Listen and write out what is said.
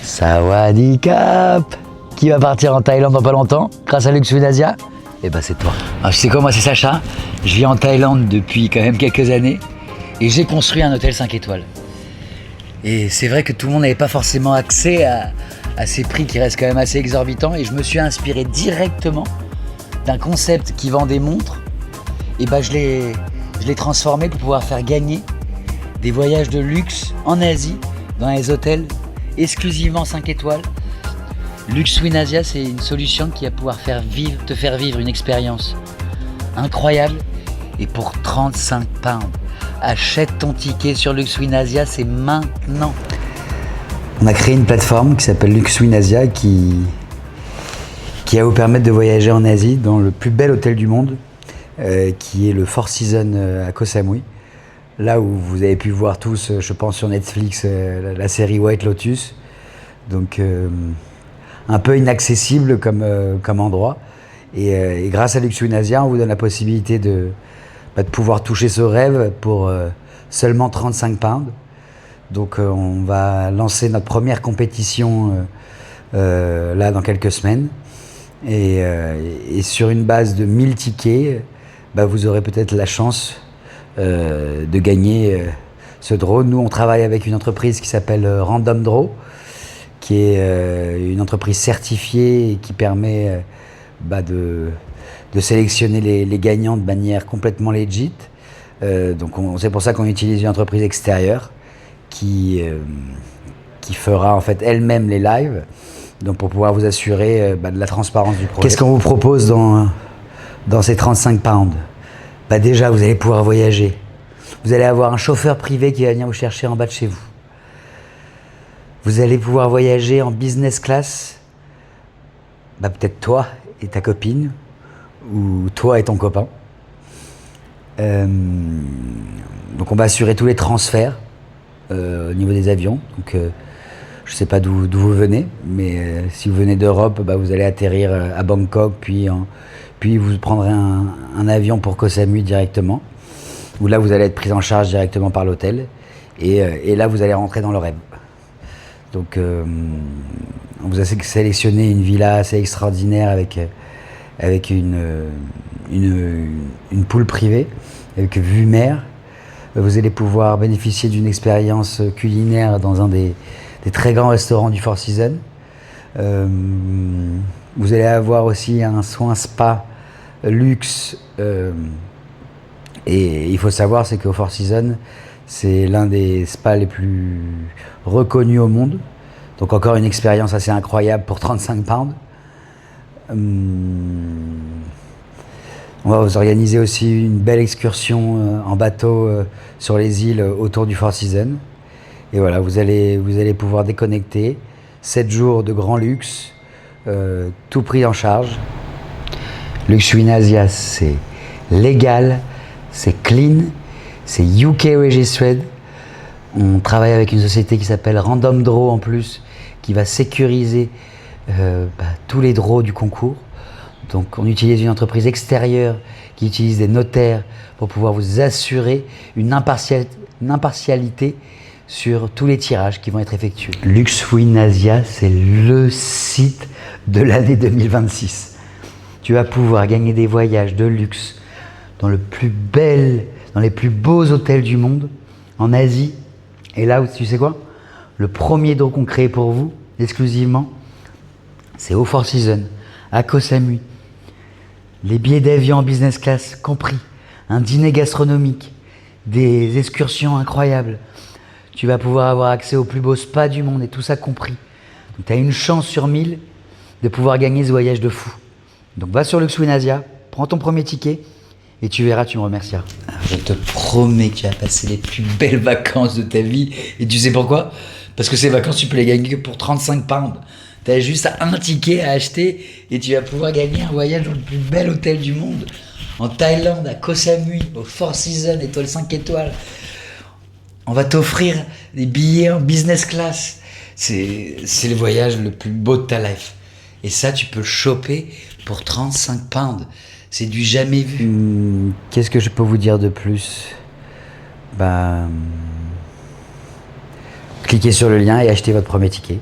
Sawadee-Cap! Qui va partir en Thaïlande dans pas longtemps grâce à Luxuine Asia? Eh ben c'est toi. Alors, tu sais quoi, moi c'est Sacha, je vis en Thaïlande depuis quand même quelques années et j'ai construit un hôtel 5 étoiles. Et c'est vrai que tout le monde n'avait pas forcément accès à ces prix qui restent quand même assez exorbitants et je me suis inspiré directement d'un concept qui vend des montres. Et ben je l'ai transformé pour pouvoir faire gagner des voyages de luxe en Asie dans les hôtels exclusivement 5 étoiles. Luxuine Asia, c'est une solution qui va pouvoir te faire vivre une expérience incroyable et pour 35 pounds. Achète ton ticket sur Luxuine Asia, c'est maintenant. On a créé une plateforme qui s'appelle Luxuine Asia qui va vous permettre de voyager en Asie dans le plus bel hôtel du monde, qui est le Four Seasons à Koh Samui. Là où vous avez pu voir tous, je pense sur Netflix, la série White Lotus. Donc un peu inaccessible comme endroit. Et grâce à Luxuine Asia, on vous donne la possibilité de pouvoir toucher ce rêve pour seulement 35 pounds. Donc on va lancer notre première compétition là dans quelques semaines. Et sur une base de 1000 tickets, vous aurez peut-être la chance de gagner ce draw. Nous, on travaille avec une entreprise qui s'appelle Random Draw, qui est une entreprise certifiée et qui permet de sélectionner les gagnants de manière complètement legit. Donc c'est pour ça qu'on utilise une entreprise extérieure qui fera en fait elle-même les lives, donc pour pouvoir vous assurer de la transparence du projet. Qu'est-ce qu'on vous propose dans ces 35 pounds? Déjà, vous allez pouvoir voyager. Vous allez avoir un chauffeur privé qui va venir vous chercher en bas de chez vous. Vous allez pouvoir voyager en business class, peut-être toi et ta copine, ou toi et ton copain. Donc on va assurer tous les transferts au niveau des avions. Donc je ne sais pas d'où vous venez, mais si vous venez d'Europe, vous allez atterrir à Bangkok, puis vous prendrez un avion pour Koh Samui directement, où là vous allez être pris en charge directement par l'hôtel, et là vous allez rentrer dans le rêve. Donc on vous a sélectionné une villa assez extraordinaire avec une pool privée, avec vue mer. Vous allez pouvoir bénéficier d'une expérience culinaire dans un des très grands restaurants du Four Seasons. Vous allez avoir aussi un soin spa luxe. Et il faut savoir, c'est qu'au Four Seasons, c'est l'un des spas les plus reconnus au monde. Donc encore une expérience assez incroyable pour 35 pounds. On va vous organiser aussi une belle excursion en bateau sur les îles autour du Four Seasons. Et voilà, vous allez pouvoir déconnecter. 7 jours de grand luxe, tout pris en charge. Luxuine Asia, c'est légal, c'est clean, c'est UK registered. On travaille avec une société qui s'appelle Random Draw en plus, qui va sécuriser tous les draws du concours. Donc on utilise une entreprise extérieure qui utilise des notaires pour pouvoir vous assurer une impartialité sur tous les tirages qui vont être effectués. Luxuine Asia, c'est le site de l'année 2026. Tu vas pouvoir gagner des voyages de luxe dans les plus beaux hôtels du monde, en Asie. Et là, tu sais quoi? Le premier draw qu'on crée pour vous, exclusivement, c'est au Four Seasons, à Koh Samui. Les billets d'avion en business class compris, un dîner gastronomique, des excursions incroyables. Tu vas pouvoir avoir accès au plus beau spa du monde et tout ça compris. Donc tu as une chance sur 1000 de pouvoir gagner ce voyage de fou. Donc va sur Luxuine Asia, prends ton premier ticket et tu verras, tu me remercieras. Je te promets que tu vas passer les plus belles vacances de ta vie. Et tu sais pourquoi? Parce que ces vacances, tu peux les gagner que pour 35 pounds. Tu as juste un ticket à acheter et tu vas pouvoir gagner un voyage dans le plus bel hôtel du monde. En Thaïlande, à Koh Samui, au Four Seasons, étoile 5 étoiles. On va t'offrir des billets en business class. C'est le voyage le plus beau de ta life. Et ça, tu peux le choper pour 35 pounds. C'est du jamais vu. Qu'est-ce que je peux vous dire de plus? Cliquez sur le lien et achetez votre premier ticket.